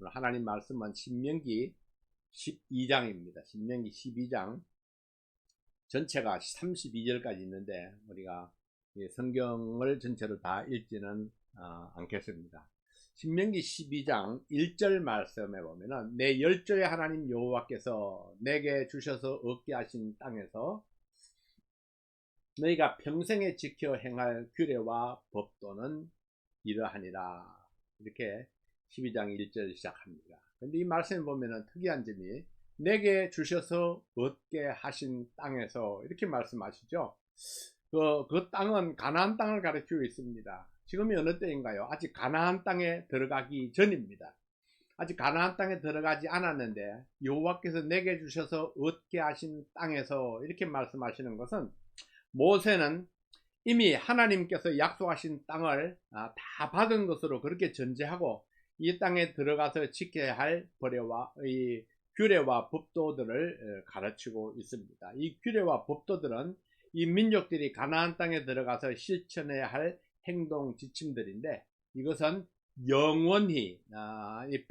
하나님 말씀은 신명기 12장입니다. 신명기 12장 전체가 32절까지 있는데 우리가 성경을 전체로 다 읽지는 않겠습니다. 신명기 12장 1절 말씀에 보면은 내 열조의 하나님 여호와께서 내게 주셔서 얻게 하신 땅에서 너희가 평생에 지켜 행할 규례와 법도는 이러하니라. 이렇게 12장 1절 시작합니다. 근데 이 말씀을 보면은 특이한 점이 내게 주셔서 얻게 하신 땅에서 이렇게 말씀하시죠. 그 땅은 가나안 땅을 가리키고 있습니다. 지금이 어느 때인가요? 아직 가나안 땅에 들어가기 전입니다. 아직 가나안 땅에 들어가지 않았는데 여호와께서 내게 주셔서 얻게 하신 땅에서 이렇게 말씀하시는 것은 모세는 이미 하나님께서 약속하신 땅을 다 받은 것으로 그렇게 전제하고 이 땅에 들어가서 지켜야 할 규례와 법도들을 가르치고 있습니다. 이 규례와 법도들은 이 민족들이 가나안 땅에 들어가서 실천해야 할 행동 지침들인데 이것은 영원히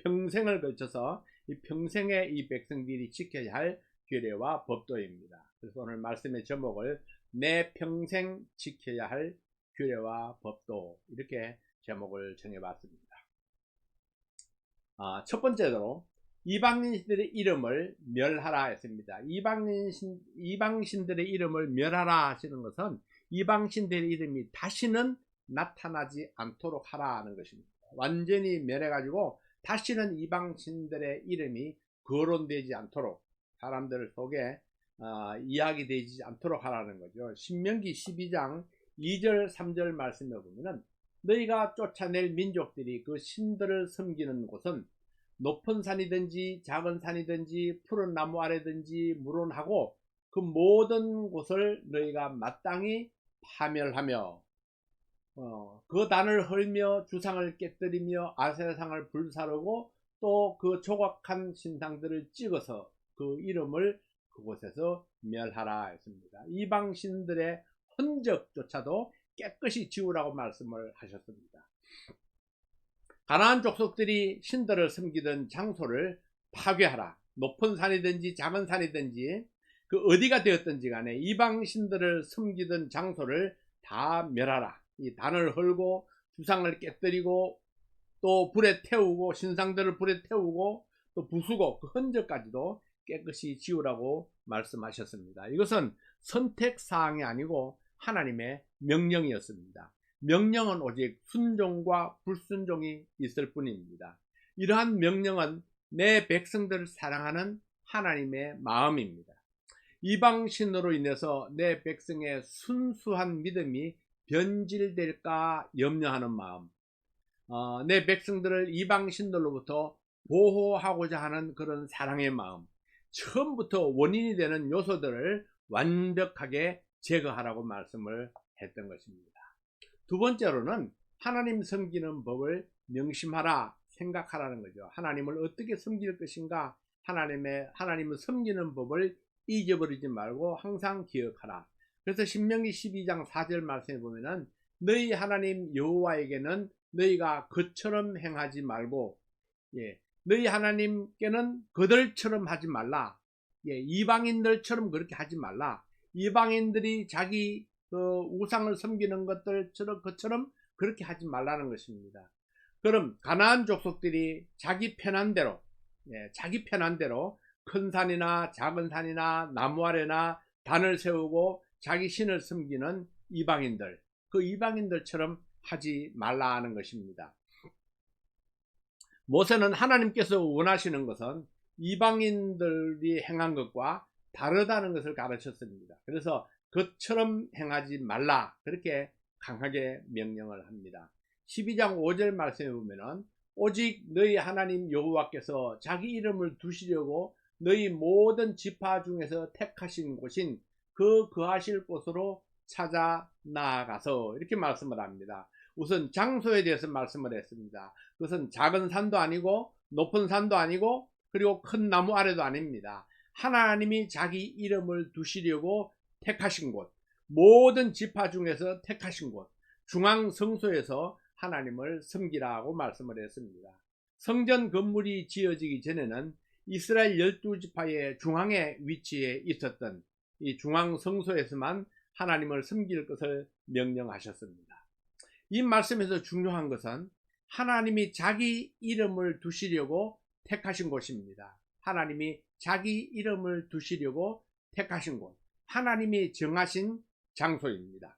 평생을 걸쳐서 이 평생에 이 백성들이 지켜야 할 규례와 법도입니다. 그래서 오늘 말씀의 제목을 내 평생 지켜야 할 규례와 법도 이렇게 제목을 정해봤습니다. 첫 번째로 이방신들의 이름을 멸하라 했습니다. 이방신들의 이름을 멸하라 하시는 것은 이방신들의 이름이 다시는 나타나지 않도록 하라는 것입니다. 완전히 멸해가지고 다시는 이방신들의 이름이 거론되지 않도록 사람들 속에 이야기되지 않도록 하라는 거죠. 신명기 12장 2절 3절 말씀에 보면은 너희가 쫓아낼 민족들이 그 신들을 섬기는 곳은 높은 산이든지 작은 산이든지 푸른 나무 아래든지 무론하고 그 모든 곳을 너희가 마땅히 파멸하며 그 단을 헐며 주상을 깨뜨리며 아세라상을 불사르고 또 그 조각한 신상들을 찍어서 그 이름을 그곳에서 멸하라 했습니다. 이방신들의 흔적조차도 깨끗이 지우라고 말씀을 하셨습니다. 가나안 족속들이 신들을 섬기던 장소를 파괴하라. 높은 산이든지 작은 산이든지 그 어디가 되었든지 간에 이방신들을 섬기던 장소를 다 멸하라. 이 단을 헐고 주상을 깨뜨리고 또 불에 태우고 신상들을 불에 태우고 또 부수고 그 흔적까지도 깨끗이 지우라고 말씀하셨습니다. 이것은 선택사항이 아니고 하나님의 명령이었습니다. 명령은 오직 순종과 불순종이 있을 뿐입니다. 이러한 명령은 내 백성들을 사랑하는 하나님의 마음입니다. 이방신으로 인해서 내 백성의 순수한 믿음이 변질될까 염려하는 마음, 내 백성들을 이방신들로부터 보호하고자 하는 그런 사랑의 마음, 처음부터 원인이 되는 요소들을 완벽하게 제거하라고 말씀을 했던 것입니다. 두 번째로는 하나님 섬기는 법을 명심하라, 생각하라는 거죠. 하나님을 어떻게 섬길 것인가, 하나님을 섬기는 법을 잊어버리지 말고 항상 기억하라. 그래서 신명기 12장 4절 말씀에 보면은 너희 하나님 여호와에게는 너희가 그처럼 행하지 말고 너희 하나님께는 그들처럼 하지 말라. 이방인들처럼 그렇게 하지 말라. 이방인들이 자기 우상을 섬기는 것처럼 그렇게 하지 말라는 것입니다. 그럼 가나안 족속들이 자기 편한 대로 큰 산이나 작은 산이나 나무 아래나 단을 세우고 자기 신을 섬기는 이방인들, 그 이방인들처럼 하지 말라는 것입니다. 모세는 하나님께서 원하시는 것은 이방인들이 행한 것과 다르다는 것을 가르쳤습니다. 그래서 그처럼 행하지 말라, 그렇게 강하게 명령을 합니다. 12장 5절 말씀에 보면은 오직 너희 하나님 여호와께서 자기 이름을 두시려고 너희 모든 지파 중에서 택하신 곳인 그 거하실 곳으로 찾아 나아가서 이렇게 말씀을 합니다. 우선 장소에 대해서 말씀을 했습니다. 그것은 작은 산도 아니고 높은 산도 아니고 그리고 큰 나무 아래도 아닙니다. 하나님이 자기 이름을 두시려고 택하신 곳, 모든 지파 중에서 택하신 곳, 중앙 성소에서 하나님을 섬기라고 말씀을 했습니다. 성전 건물이 지어지기 전에는 이스라엘 12지파의 중앙에 위치해 있었던 이 중앙 성소에서만 하나님을 섬길 것을 명령하셨습니다. 이 말씀에서 중요한 것은 하나님이 자기 이름을 두시려고 택하신 곳입니다. 하나님이 자기 이름을 두시려고 택하신 곳, 하나님이 정하신 장소입니다.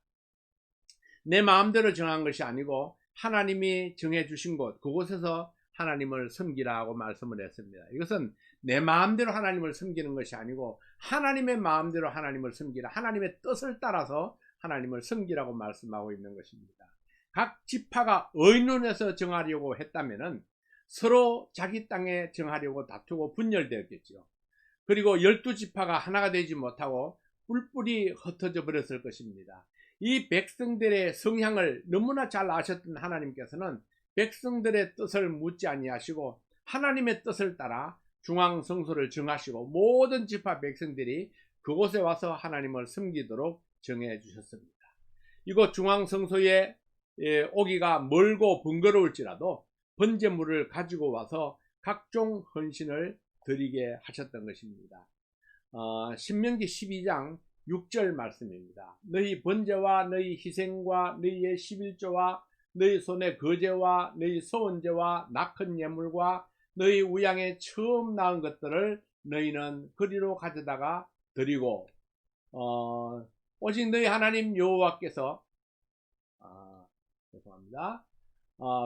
내 마음대로 정한 것이 아니고 하나님이 정해주신 곳, 그곳에서 하나님을 섬기라고 말씀을 했습니다. 이것은 내 마음대로 하나님을 섬기는 것이 아니고 하나님의 마음대로 하나님을 섬기라, 하나님의 뜻을 따라서 하나님을 섬기라고 말씀하고 있는 것입니다. 각 지파가 의논해서 정하려고 했다면 서로 자기 땅에 정하려고 다투고 분열되었겠죠. 그리고 12지파가 하나가 되지 못하고 뿔뿔이 흩어져 버렸을 것입니다. 이 백성들의 성향을 너무나 잘 아셨던 하나님께서는 백성들의 뜻을 묻지 아니하시고 하나님의 뜻을 따라 중앙 성소를 정하시고 모든 지파 백성들이 그곳에 와서 하나님을 섬기도록 정해 주셨습니다. 이곳 중앙 성소에 오기가 멀고 번거로울지라도 번제물을 가지고 와서 각종 헌신을 드리게 하셨던 것입니다. 신명기 12장 6절 말씀입니다. 너희 번제와 너희 희생과 너희의 11조와 너희 손의 거제와 너희 소원제와 낙헌 예물과 너희 우양의 처음 낳은 것들을 너희는 그리로 가져다가 드리고 오직 너희 하나님 여호와께서 죄송합니다.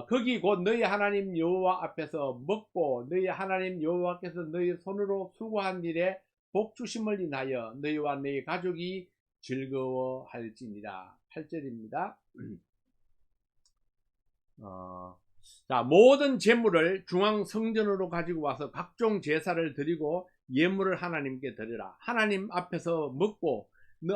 거기 곧 너희 하나님 여호와 앞에서 먹고 너희 하나님 여호와께서 너희 손으로 수고한 일에 복 주심을 인하여 너희와 너희 가족이 즐거워할지니라. 8절입니다. 자, 모든 제물을 중앙 성전으로 가지고 와서 각종 제사를 드리고 예물을 하나님께 드리라. 하나님 앞에서 먹고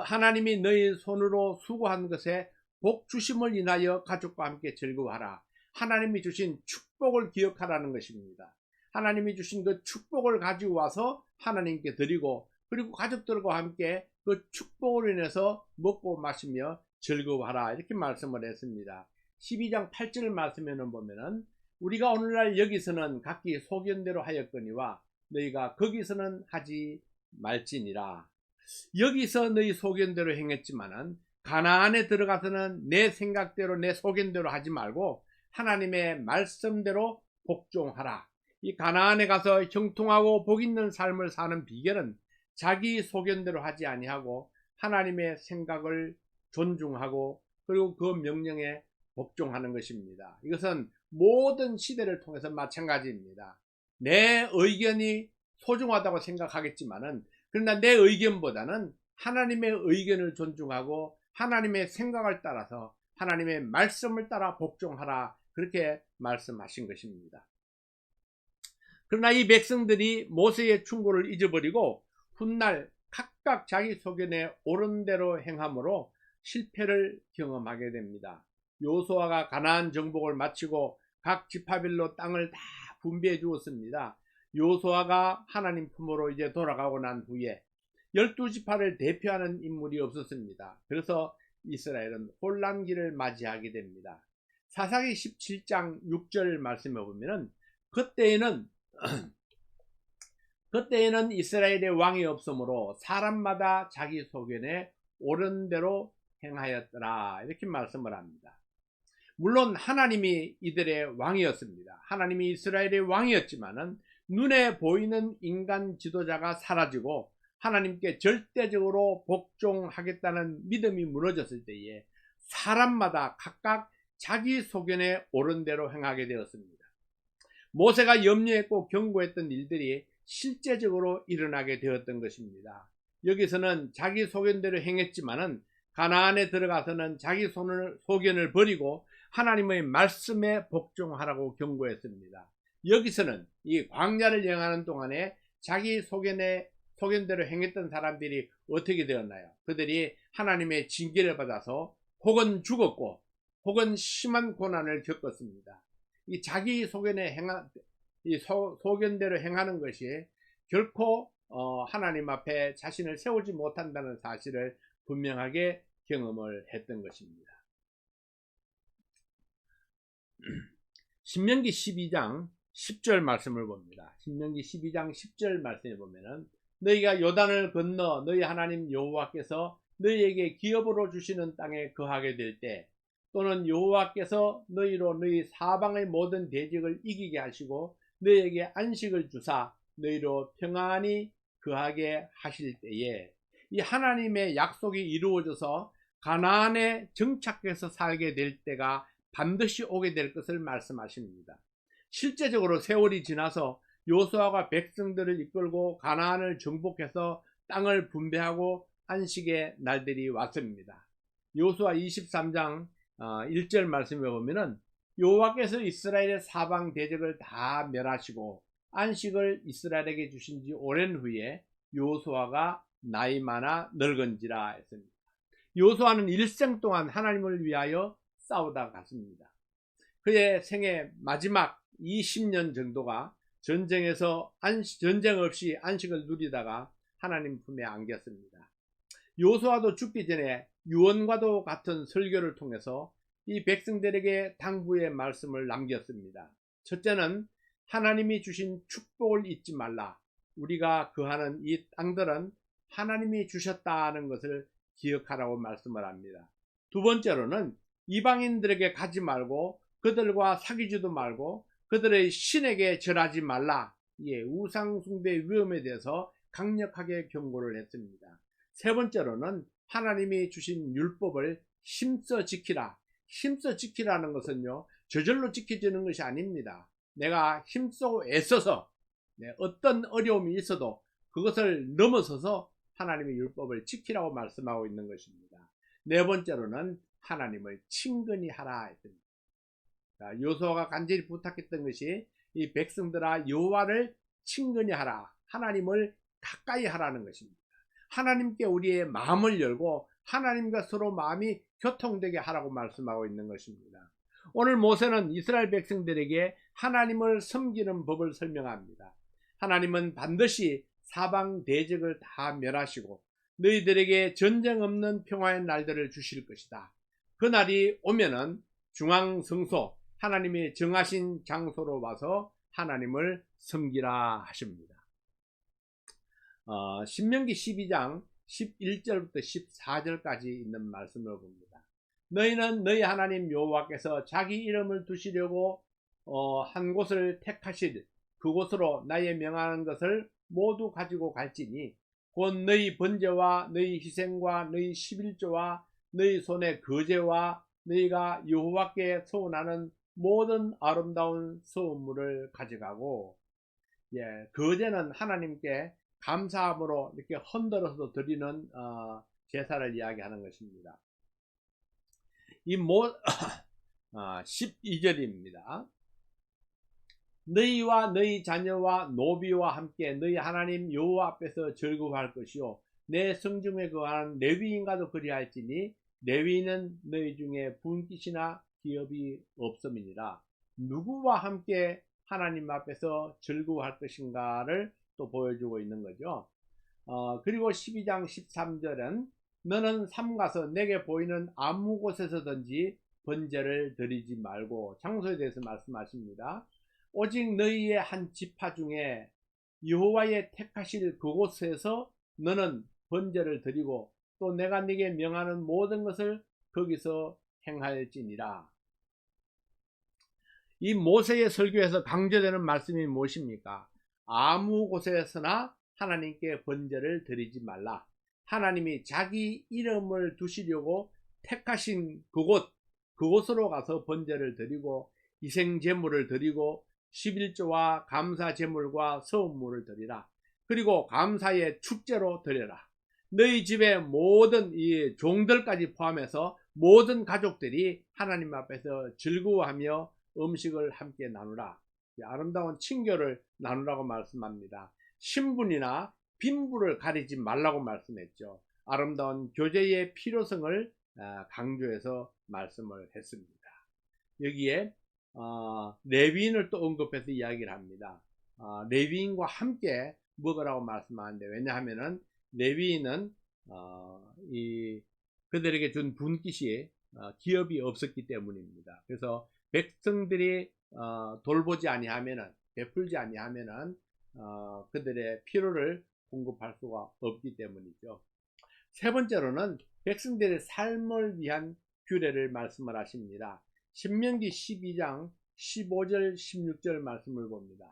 하나님이 너희 손으로 수고한 것에 복 주심을 인하여 가족과 함께 즐거워하라. 하나님이 주신 축복을 기억하라는 것입니다. 하나님이 주신 그 축복을 가지고 와서 하나님께 드리고 그리고 가족들과 함께 그 축복으로 인해서 먹고 마시며 즐거워하라. 이렇게 말씀을 했습니다. 12장 8절 말씀에는 보면은 우리가 오늘날 여기서는 각기 소견대로 하였거니와 너희가 거기서는 하지 말지니라. 여기서 너희 소견대로 행했지만은 가나안에 들어가서는 내 생각대로 내 소견대로 하지 말고 하나님의 말씀대로 복종하라. 이 가나안에 가서 형통하고 복 있는 삶을 사는 비결은 자기 소견대로 하지 아니하고 하나님의 생각을 존중하고 그리고 그 명령에 복종하는 것입니다. 이것은 모든 시대를 통해서 마찬가지입니다. 내 의견이 소중하다고 생각하겠지만은 그러나 내 의견보다는 하나님의 의견을 존중하고 하나님의 생각을 따라서 하나님의 말씀을 따라 복종하라. 그렇게 말씀하신 것입니다. 그러나 이 백성들이 모세의 충고를 잊어버리고 훗날 각각 자기 소견에 옳은 대로 행함으로 실패를 경험하게 됩니다. 여호수아가 가나안 정복을 마치고 각 지파별로 땅을 다 분배해 주었습니다. 여호수아가 하나님 품으로 이제 돌아가고 난 후에 12지파를 대표하는 인물이 없었습니다. 그래서 이스라엘은 혼란기를 맞이하게 됩니다. 사사기 17장 6절 말씀에 보면은 그때에는 이스라엘의 왕이 없으므로 사람마다 자기 소견에 옳은 대로 행하였더라. 이렇게 말씀을 합니다. 물론 하나님이 이들의 왕이었습니다. 하나님이 이스라엘의 왕이었지만은 눈에 보이는 인간 지도자가 사라지고 하나님께 절대적으로 복종하겠다는 믿음이 무너졌을 때에 사람마다 각각 자기 소견에 옳은 대로 행하게 되었습니다. 모세가 염려했고 경고했던 일들이 실제적으로 일어나게 되었던 것입니다. 여기서는 자기 소견대로 행했지만은 가나안에 들어가서는 자기 소견을 버리고 하나님의 말씀에 복종하라고 경고했습니다. 여기서는 이 광야를 여행하는 동안에 자기 소견대로 행했던 사람들이 어떻게 되었나요? 그들이 하나님의 징계를 받아서 혹은 죽었고 혹은 심한 고난을 겪었습니다. 이 자기 소견대로 행하는 것이 결코 하나님 앞에 자신을 세우지 못한다는 사실을 분명하게 경험을 했던 것입니다. 신명기 12장 10절 말씀을 봅니다. 신명기 12장 10절 말씀에 보면은 너희가 요단을 건너 너희 하나님 여호와께서 너희에게 기업으로 주시는 땅에 거하게 될 때, 또는 여호와께서 너희로 너희 사방의 모든 대적을 이기게 하시고 너희에게 안식을 주사 너희로 평안히 거하게 하실 때에, 이 하나님의 약속이 이루어져서 가나안에 정착해서 살게 될 때가 반드시 오게 될 것을 말씀하십니다. 실제적으로 세월이 지나서 여호수아가 백성들을 이끌고 가나안을 정복해서 땅을 분배하고 안식의 날들이 왔습니다. 여호수아 23장 1절 말씀에 보면은 여호와께서 이스라엘의 사방 대적을 다 멸하시고 안식을 이스라엘에게 주신 지 오랜 후에 여호수아가 나이 많아 늙은지라 했습니다. 여호수아는 일생 동안 하나님을 위하여 싸우다 갔습니다. 그의 생애 마지막 20년 정도가 전쟁에서 전쟁 없이 안식을 누리다가 하나님 품에 안겼습니다. 여호수아도 죽기 전에 유언과도 같은 설교를 통해서 이 백성들에게 당부의 말씀을 남겼습니다. 첫째는 하나님이 주신 축복을 잊지 말라. 우리가 거하는 이 땅들은 하나님이 주셨다는 것을 기억하라고 말씀을 합니다. 두 번째로는 이방인들에게 가지 말고 그들과 사귀지도 말고 그들의 신에게 절하지 말라. 우상 숭배 위험에 대해서 강력하게 경고를 했습니다. 세 번째로는 하나님이 주신 율법을 힘써 지키라. 힘써 지키라는 것은요, 저절로 지켜지는 것이 아닙니다. 내가 힘쓰고 애써서 어떤 어려움이 있어도 그것을 넘어서서 하나님의 율법을 지키라고 말씀하고 있는 것입니다. 네 번째로는 하나님을 친근히 하라 했습니다. 여호수아가 간절히 부탁했던 것이 이 백성들아 여호와를 친근히 하라, 하나님을 가까이 하라는 것입니다. 하나님께 우리의 마음을 열고 하나님과 서로 마음이 교통되게 하라고 말씀하고 있는 것입니다. 오늘 모세는 이스라엘 백성들에게 하나님을 섬기는 법을 설명합니다. 하나님은 반드시 사방 대적을 다 멸하시고 너희들에게 전쟁 없는 평화의 날들을 주실 것이다. 그날이 오면은 중앙성소, 하나님이 정하신 장소로 와서 하나님을 섬기라 하십니다. 신명기 12장 11절부터 14절까지 있는 말씀을 봅니다. 너희는 너희 하나님 여호와께서 자기 이름을 두시려고 한 곳을 택하실 그곳으로 나의 명하는 것을 모두 가지고 갈지니 곧 너희 번제와 너희 희생과 너희 11조와 너희 손의 거제와 너희가 여호와께 서운하는 모든 아름다운 서운물을 가져가고, 거제는 하나님께 감사함으로 이렇게 흔들어서 드리는 제사를 이야기하는 것입니다. 이 12절입니다. 너희와 너희 자녀와 노비와 함께 너희 하나님 여호와 앞에서 즐거워할 것이요 내 성중에 거하는 레위인과도 그리할지니 레위인은 너희 중에 분깃이나 기업이 없음이니라. 누구와 함께 하나님 앞에서 즐거워할 것인가를 또 보여주고 있는 거죠. 그리고 12장 13절은 너는 삼가서 내게 보이는 아무 곳에서든지 번제를 드리지 말고, 장소에 대해서 말씀하십니다. 오직 너희의 한 지파 중에 여호와의 택하실 그곳에서 너는 번제를 드리고 또 내가 네게 명하는 모든 것을 거기서 행할지니라. 이 모세의 설교에서 강조되는 말씀이 무엇입니까? 아무 곳에서나 하나님께 번제를 드리지 말라. 하나님이 자기 이름을 두시려고 택하신 그곳으로 가서 번제를 드리고 희생제물을 드리고 11조와 감사제물과 서운물을 드리라. 그리고 감사의 축제로 드려라. 너희 집의 모든 이 종들까지 포함해서 모든 가족들이 하나님 앞에서 즐거워하며 음식을 함께 나누라. 아름다운 친교를 나누라고 말씀합니다. 신분이나 빈부를 가리지 말라고 말씀했죠. 아름다운 교제의 필요성을 강조해서 말씀을 했습니다. 여기에 레위인을 또 언급해서 이야기를 합니다. 레위인과 함께 먹으라고 말씀하는데, 왜냐하면은 레위인은 그들에게 준 분깃이 기업이 없었기 때문입니다. 그래서 백성들이 돌보지 아니하면은 베풀지 아니하면은 그들의 필요를 공급할 수가 없기 때문이죠. 세 번째로는 백성들의 삶을 위한 규례를 말씀을 하십니다. 신명기 12장 15절 16절 말씀을 봅니다.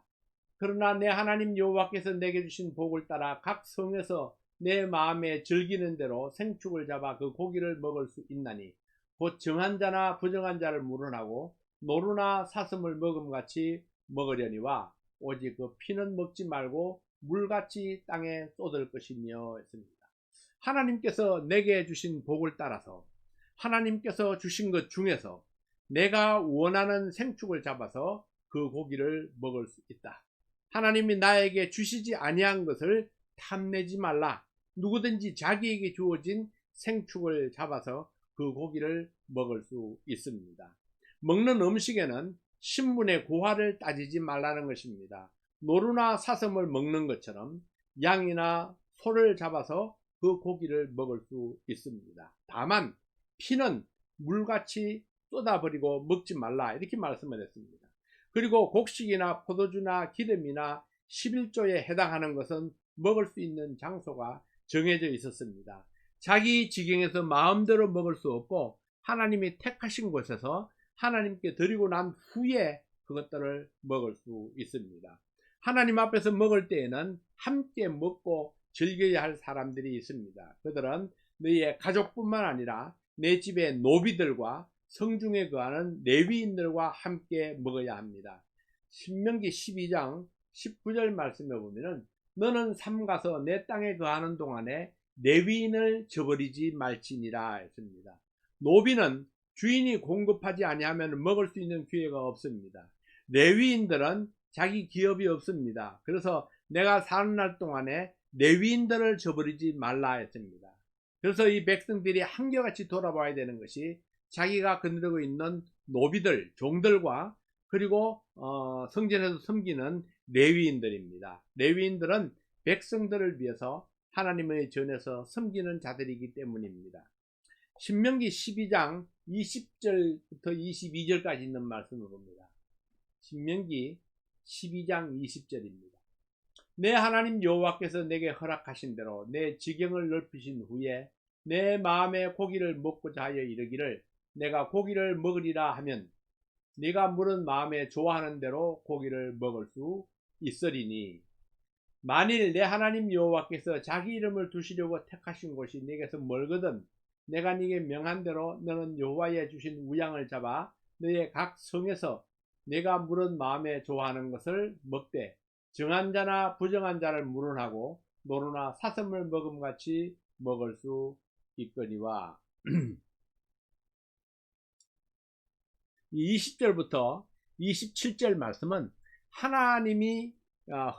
그러나 내 하나님 여호와께서 내게 주신 복을 따라 각 성에서 내 마음에 즐기는 대로 생축을 잡아 그 고기를 먹을 수 있나니 곧 정한 자나 부정한 자를 물어나고 노루나 사슴을 먹음같이 먹으려니와 오직 그 피는 먹지 말고 물같이 땅에 쏟을 것이며 했습니다. 하나님께서 내게 주신 복을 따라서 하나님께서 주신 것 중에서 내가 원하는 생축을 잡아서 그 고기를 먹을 수 있다. 하나님이 나에게 주시지 아니한 것을 탐내지 말라. 누구든지 자기에게 주어진 생축을 잡아서 그 고기를 먹을 수 있습니다. 먹는 음식에는 신분의 고하를 따지지 말라는 것입니다. 노루나 사슴을 먹는 것처럼 양이나 소를 잡아서 그 고기를 먹을 수 있습니다. 다만 피는 물같이 쏟아버리고 먹지 말라 이렇게 말씀을 했습니다. 그리고 곡식이나 포도주나 기름이나 11조에 해당하는 것은 먹을 수 있는 장소가 정해져 있었습니다. 자기 지경에서 마음대로 먹을 수 없고 하나님이 택하신 곳에서 하나님께 드리고 난 후에 그것들을 먹을 수 있습니다. 하나님 앞에서 먹을 때에는 함께 먹고 즐겨야 할 사람들이 있습니다. 그들은 너희의 가족뿐만 아니라 내 집의 노비들과 성중에 거하는 레위인들과 함께 먹어야 합니다. 신명기 12장 19절 말씀에 보면은 너는 삼가서 내 땅에 거하는 동안에 레위인을 저버리지 말지니라 했습니다. 노비는 주인이 공급하지 아니하면 먹을 수 있는 기회가 없습니다. 레위인들은 자기 기업이 없습니다. 그래서 내가 사는 날 동안에 레위인들을 저버리지 말라 했습니다. 그래서 이 백성들이 한결같이 돌아봐야 되는 것이 자기가 거느리고 있는 노비들, 종들과 그리고 성전에서 섬기는 레위인들입니다. 레위인들은 백성들을 위해서 하나님의 전에서 섬기는 자들이기 때문입니다. 신명기 12장 20절부터 22절까지 있는 말씀을 봅니다. 신명기 12장 20절입니다. 내 하나님 여호와께서 내게 허락하신 대로 내 지경을 넓히신 후에 내 마음에 고기를 먹고자 하여 이르기를 내가 고기를 먹으리라 하면 네가 물은 마음에 좋아하는 대로 고기를 먹을 수 있으리니 만일 내 하나님 여호와께서 자기 이름을 두시려고 택하신 곳이 네게서 멀거든 내가 네게 명한 대로 너는 여호와의 주신 우양을 잡아 너의 각 성에서 네가 물은 마음에 좋아하는 것을 먹되 정한 자나 부정한 자를 물어나고 노루나 사슴을 먹음같이 먹을 수 있거니와 20절부터 27절 말씀은 하나님이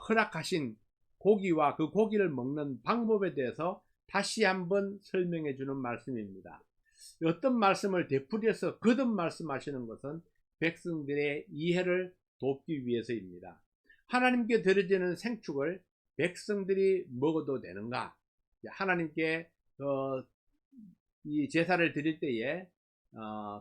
허락하신 고기와 그 고기를 먹는 방법에 대해서 다시 한번 설명해 주는 말씀입니다. 어떤 말씀을 되풀이해서 거듭 말씀하시는 것은 백성들의 이해를 돕기 위해서입니다. 하나님께 드려지는 생축을 백성들이 먹어도 되는가? 하나님께 이 제사를 드릴 때에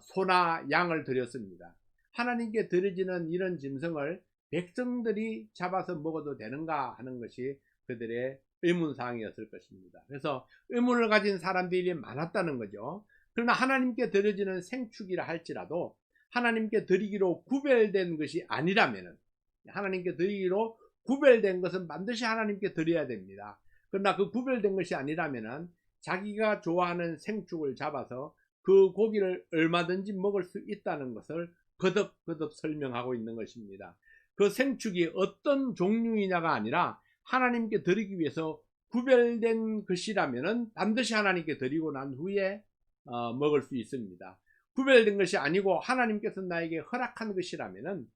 소나 양을 드렸습니다. 하나님께 드려지는 이런 짐승을 백성들이 잡아서 먹어도 되는가 하는 것이 그들의 의문사항이었을 것입니다. 그래서 의문을 가진 사람들이 많았다는 거죠. 그러나 하나님께 드려지는 생축이라 할지라도 하나님께 드리기로 구별된 것이 아니라면 하나님께 드리기로 구별된 것은 반드시 하나님께 드려야 됩니다. 그러나 그 구별된 것이 아니라면 자기가 좋아하는 생축을 잡아서 그 고기를 얼마든지 먹을 수 있다는 것을 거듭 설명하고 있는 것입니다. 그 생축이 어떤 종류이냐가 아니라 하나님께 드리기 위해서 구별된 것이라면 반드시 하나님께 드리고 난 후에 먹을 수 있습니다. 구별된 것이 아니고 하나님께서 나에게 허락한 것이라면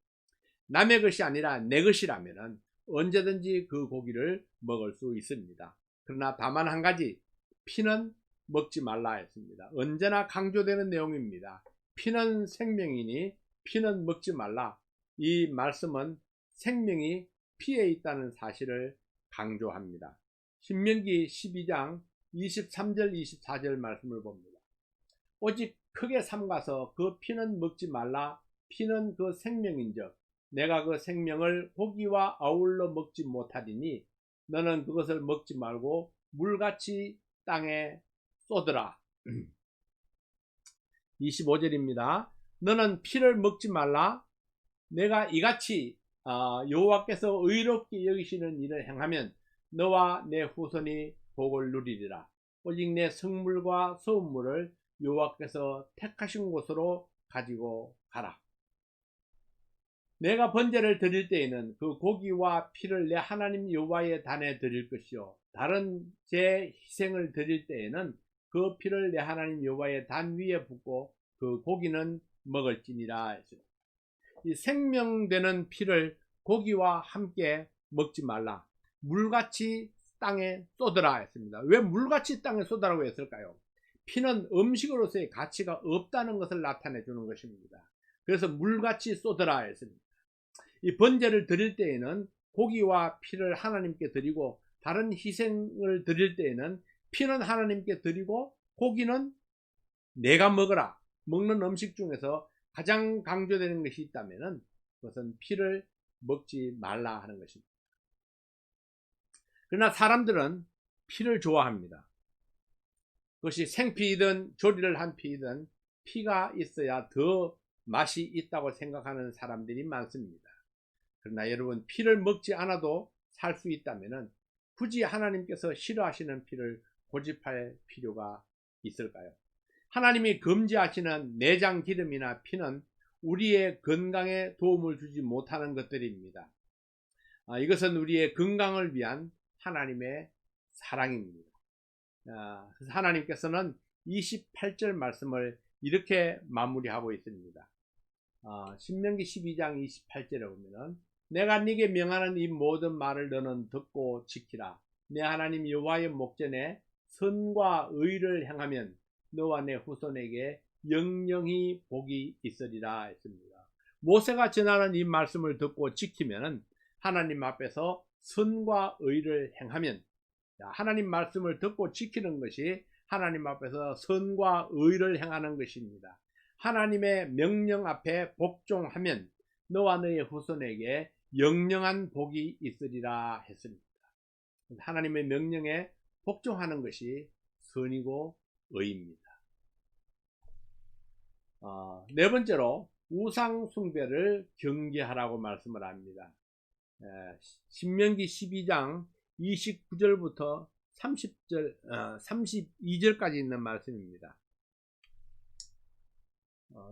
남의 것이 아니라 내 것이라면 언제든지 그 고기를 먹을 수 있습니다. 그러나 다만 한 가지, 피는 먹지 말라 했습니다. 언제나 강조되는 내용입니다. 피는 생명이니 피는 먹지 말라. 이 말씀은 생명이 피에 있다는 사실을 강조합니다. 신명기 12장 23절 24절 말씀을 봅니다. 오직 크게 삼가서 그 피는 먹지 말라. 피는 그 생명인즉 내가 그 생명을 고기와 아울러 먹지 못하리니 너는 그것을 먹지 말고 물같이 땅에 쏟으라. 25절입니다. 너는 피를 먹지 말라. 내가 이같이 여호와께서 의롭게 여기시는 일을 행하면 너와 내 후손이 복을 누리리라. 오직 내 성물과 소음물을 여호와께서 택하신 곳으로 가지고 가라. 내가 번제를 드릴 때에는 그 고기와 피를 내 하나님 여호와의 단에 드릴 것이요 다른 제 희생을 드릴 때에는 그 피를 내 하나님 여호와의 단 위에 붓고 그 고기는 먹을지니라. 이 생명되는 피를 고기와 함께 먹지 말라. 물같이 땅에 쏟으라 했습니다. 왜 물같이 땅에 쏟으라고 했을까요? 피는 음식으로서의 가치가 없다는 것을 나타내 주는 것입니다. 그래서 물같이 쏟으라 했습니다. 이 번제를 드릴 때에는 고기와 피를 하나님께 드리고 다른 희생을 드릴 때에는 피는 하나님께 드리고 고기는 내가 먹어라. 먹는 음식 중에서 가장 강조되는 것이 있다면 그것은 피를 먹지 말라 하는 것입니다. 그러나 사람들은 피를 좋아합니다. 그것이 생피이든 조리를 한 피이든 피가 있어야 더 맛이 있다고 생각하는 사람들이 많습니다. 그러나 여러분, 피를 먹지 않아도 살 수 있다면 굳이 하나님께서 싫어하시는 피를 고집할 필요가 있을까요? 하나님이 금지하시는 내장 기름이나 피는 우리의 건강에 도움을 주지 못하는 것들입니다. 이것은 우리의 건강을 위한 하나님의 사랑입니다. 그래서 하나님께서는 28절 말씀을 이렇게 마무리하고 있습니다. 신명기 12장 28절에 보면은 내가 네게 명하는 이 모든 말을 너는 듣고 지키라. 내 하나님 여호와의 목전에 선과 의를 행하면 너와 내 후손에게 영영히 복이 있으리라 했습니다. 모세가 전하는 이 말씀을 듣고 지키면 하나님 앞에서 선과 의를 행하면, 하나님 말씀을 듣고 지키는 것이 하나님 앞에서 선과 의를 행하는 것입니다. 하나님의 명령 앞에 복종하면 너와 너의 후손에게 영영한 복이 있으리라 했습니다. 하나님의 명령에 복종하는 것이 선이고 의입니다. 네 번째로 우상 숭배를 경계하라고 말씀을 합니다. 신명기 12장 29절부터 32절까지 있는 말씀입니다.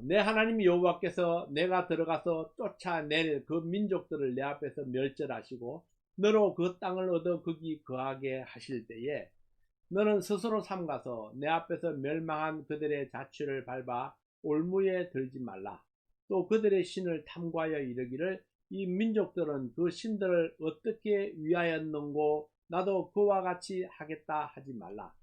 내 하나님 여호와께서 내가 들어가서 쫓아낼 그 민족들을 내 앞에서 멸절하시고 너로 그 땅을 얻어 거기 거하게 하실 때에 너는 스스로 삼가서 내 앞에서 멸망한 그들의 자취를 밟아 올무에 들지 말라. 또 그들의 신을 탐구하여 이르기를 이 민족들은 그 신들을 어떻게 위하였는고 나도 그와 같이 하겠다 하지 말라.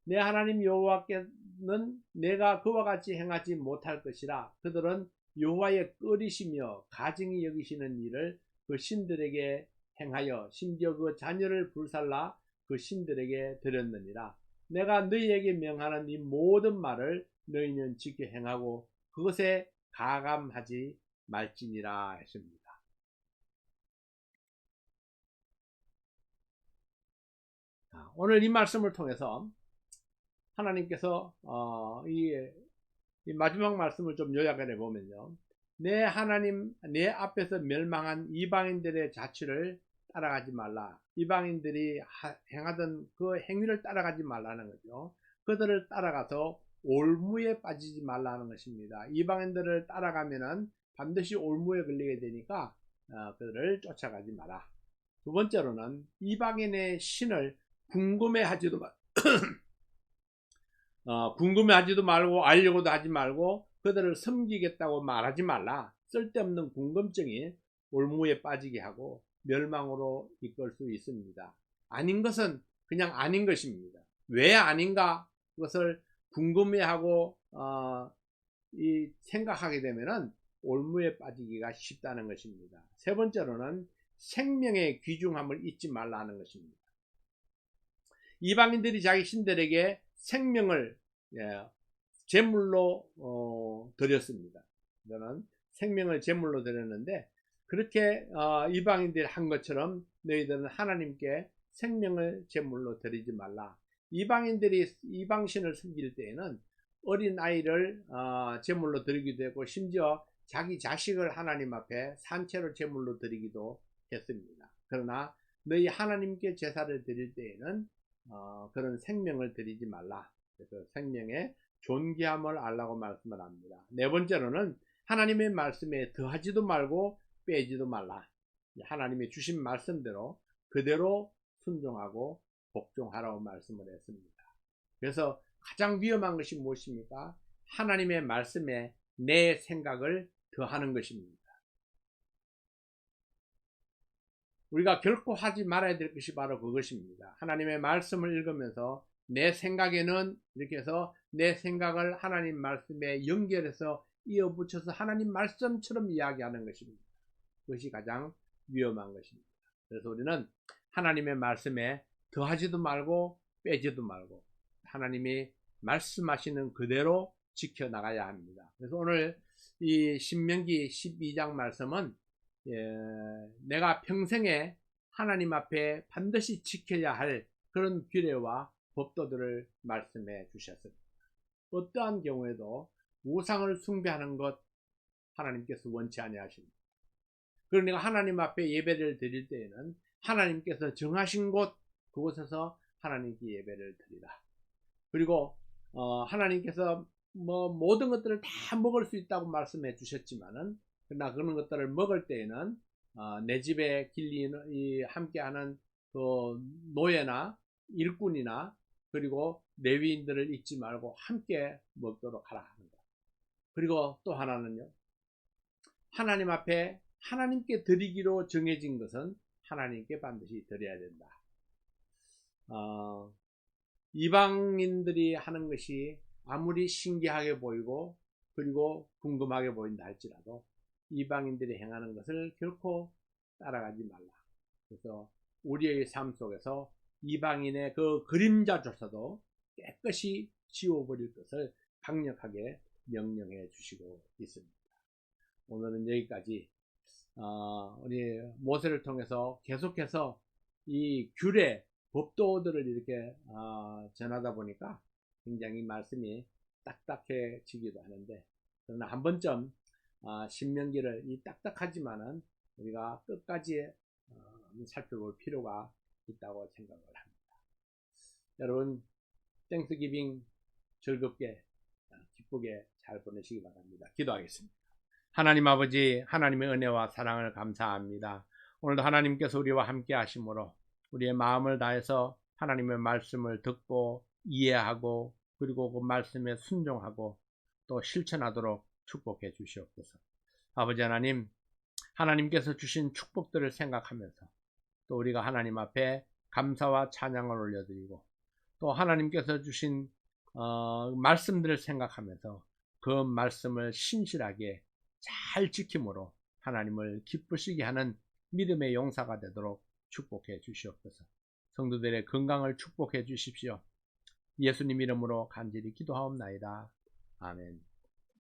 내 하나님 여호와께는 내가 그와 같이 행하지 못할 것이라. 그들은 여호와의 끓이시며 가증히 여기시는 일을 그 신들에게 행하여 심지어 그 자녀를 불살라 그 신들에게 드렸느니라. 내가 너희에게 명하는 이 모든 말을 너희는 지켜 행하고 그것에 가감하지 말지니라 했습니다. 오늘 이 말씀을 통해서 하나님께서 이 마지막 말씀을 좀 요약을 해보면요, 내 하나님 내 앞에서 멸망한 이방인들의 자취를 따라가지 말라. 이방인들이 행하던 그 행위를 따라가지 말라는 거죠. 그들을 따라가서 올무에 빠지지 말라는 것입니다. 이방인들을 따라가면은 반드시 올무에 걸리게 되니까 그들을 쫓아가지 마라. 두 번째로는 이방인의 신을 궁금해하지도 말고 알려고도 하지 말고 그들을 섬기겠다고 말하지 말라. 쓸데없는 궁금증이 올무에 빠지게 하고 멸망으로 이끌 수 있습니다. 아닌 것은 그냥 아닌 것입니다. 왜 아닌가? 그것을 궁금해하고 생각하게 되면은 올무에 빠지기가 쉽다는 것입니다. 세 번째로는 생명의 귀중함을 잊지 말라는 것입니다. 이방인들이 자기 신들에게 생명을 제물로 드렸습니다. 저는 생명을 제물로 드렸는데 그렇게 이방인들이 한 것처럼 너희들은 하나님께 생명을 제물로 드리지 말라. 이방인들이 이방신을 섬길 때에는 어린 아이를 제물로 드리기도 했고 심지어 자기 자식을 하나님 앞에 산채로 제물로 드리기도 했습니다. 그러나 너희 하나님께 제사를 드릴 때에는 그런 생명을 드리지 말라. 그래서 생명의 존귀함을 알라고 말씀을 합니다. 네 번째로는 하나님의 말씀에 더하지도 말고 빼지도 말라. 하나님이 주신 말씀대로 그대로 순종하고 복종하라고 말씀을 했습니다. 그래서 가장 위험한 것이 무엇입니까? 하나님의 말씀에 내 생각을 더하는 것입니다. 우리가 결코 하지 말아야 될 것이 바로 그것입니다. 하나님의 말씀을 읽으면서 내 생각에는 이렇게 해서 내 생각을 하나님 말씀에 연결해서 이어붙여서 하나님 말씀처럼 이야기하는 것입니다. 그것이 가장 위험한 것입니다. 그래서 우리는 하나님의 말씀에 더하지도 말고 빼지도 말고 하나님이 말씀하시는 그대로 지켜나가야 합니다. 그래서 오늘 이 신명기 12장 말씀은 내가 평생에 하나님 앞에 반드시 지켜야 할 그런 규례와 법도들을 말씀해 주셨습니다. 어떠한 경우에도 우상을 숭배하는 것 하나님께서 원치 아니하십니다. 그러니까 하나님 앞에 예배를 드릴 때에는 하나님께서 정하신 곳 그곳에서 하나님께 예배를 드리라. 그리고 하나님께서 모든 것들을 다 먹을 수 있다고 말씀해 주셨지만은 그러나 그런 것들을 먹을 때에는 내 집에 함께하는 그 노예나 일꾼이나 그리고 레위인들을 잊지 말고 함께 먹도록 하라 하는 것. 그리고 또 하나는요. 하나님 앞에 하나님께 드리기로 정해진 것은 하나님께 반드시 드려야 된다. 이방인들이 하는 것이 아무리 신기하게 보이고 그리고 궁금하게 보인다 할지라도 이방인들이 행하는 것을 결코 따라가지 말라. 그래서 우리의 삶 속에서 이방인의 그 그림자조차도 깨끗이 지워버릴 것을 강력하게 명령해 주시고 있습니다. 오늘은 여기까지 우리 모세를 통해서 계속해서 이 규례, 법도들을 이렇게 전하다 보니까 굉장히 말씀이 딱딱해지기도 하는데 그러나 한 번쯤 신명기를 이 딱딱하지만은 우리가 끝까지 살펴볼 필요가 있다고 생각을 합니다. 여러분 땡스기빙 즐겁게 기쁘게 잘 보내시기 바랍니다. 기도하겠습니다. 하나님 아버지 하나님의 은혜와 사랑을 감사합니다. 오늘도 하나님께서 우리와 함께 하심으로 우리의 마음을 다해서 하나님의 말씀을 듣고 이해하고 그리고 그 말씀에 순종하고 또 실천하도록 축복해 주시옵소서. 아버지 하나님 하나님께서 주신 축복들을 생각하면서 또 우리가 하나님 앞에 감사와 찬양을 올려드리고 또 하나님께서 주신 말씀들을 생각하면서 그 말씀을 신실하게 잘 지킴으로 하나님을 기쁘시게 하는 믿음의 용사가 되도록 축복해 주시옵소서. 성도들의 건강을 축복해 주십시오. 예수님 이름으로 간절히 기도하옵나이다. 아멘.